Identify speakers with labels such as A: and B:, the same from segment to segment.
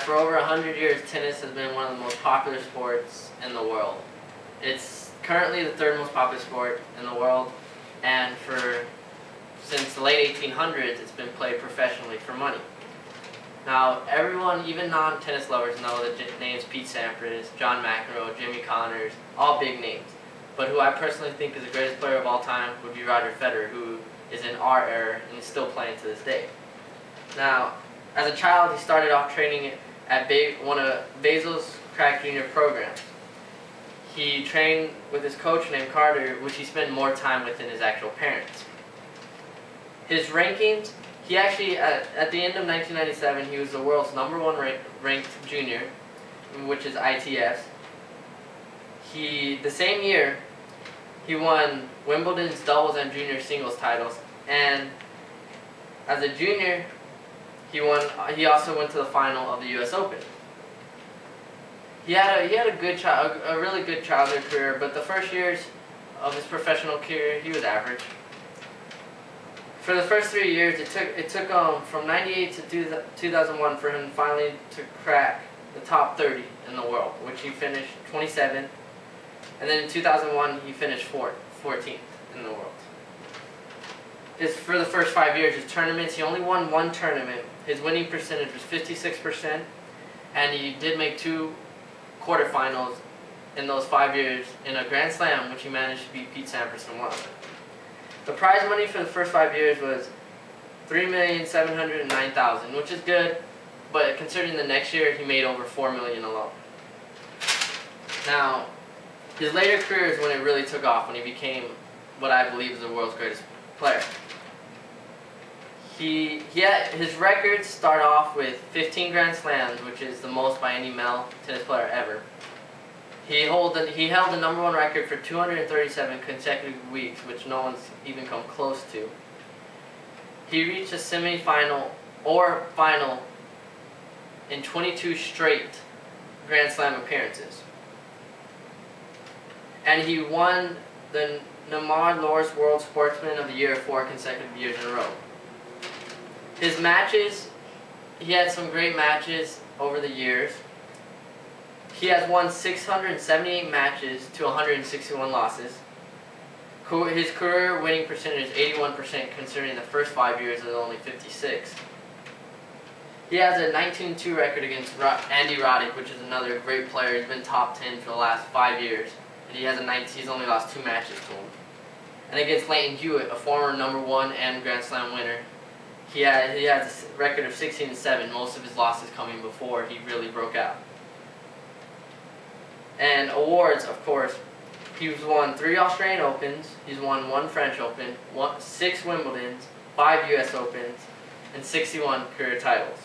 A: For over 100 years, tennis has been one of the most popular sports in the world. It's currently the third most popular sport in the world, and since the late 1800s, it's been played professionally for money. Now, everyone, even non-tennis lovers, know the names Pete Sampras, John McEnroe, Jimmy Connors, all big names. But who I personally think is the greatest player of all time would be Roger Federer, who is in our era and is still playing to this day. Now, as a child, he started off training at one of Basil's Crack Junior programs. He trained with his coach named Carter, which he spent more time with than his actual parents. His rankings, he actually, at the end of 1997, he was the world's #1 ranked junior, which is ITS. The same year, he won Wimbledon's doubles and junior singles titles, and as a junior, he also went to the final of the U.S. Open. He had a really good childhood career, but the first years of his professional career, he was average. For the first 3 years, it took from '98 to 2001 for him finally to crack the top 30 in the world, which he finished 27th, and then in 2001 he finished 14th in the world. For the first 5 years, his tournaments, he only won one tournament. His winning percentage was 56%, and he did make 2 quarterfinals in those 5 years in a Grand Slam, which he managed to beat Pete Sampras in one of them. The prize money for the first 5 years was $3,709,000, which is good, but considering the next year he made over $4 million alone. Now, his later career is when it really took off, when he became what I believe is the world's greatest player. His records start off with 15 Grand Slams, which is the most by any male tennis player ever. He held the #1 record for 237 consecutive weeks, which no one's even come close to. He reached a semifinal or final in 22 straight Grand Slam appearances. And he won the Nemad Loris World Sportsman of the Year 4 consecutive years in a row. His matches, he had some great matches over the years. He has won 678 matches to 161 losses. His career winning percentage is 81%, considering the first 5 years is only 56. He has a 19-2 record against Andy Roddick, which is another great player. He's been top 10 for the last 5 years, and he's only lost 2 matches to him. And against Leighton Hewitt, a former #1 and Grand Slam winner, he has a record of 16-7. Most of his losses coming before he really broke out. And awards, of course, he's won 3 Australian Opens, he's won 1 French Open, 6 Wimbledons, 5 U.S. Opens, and 61 career titles.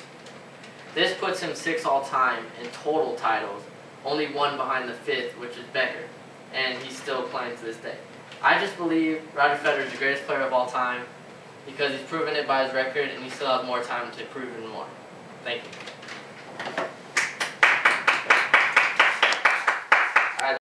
A: This puts him 6 all-time in total titles, only 1 behind the 5th, which is Becker, and he's still playing to this day. I just believe Roger Federer is the greatest player of all time because he's proven it by his record, and he still has more time to prove it more. Thank you.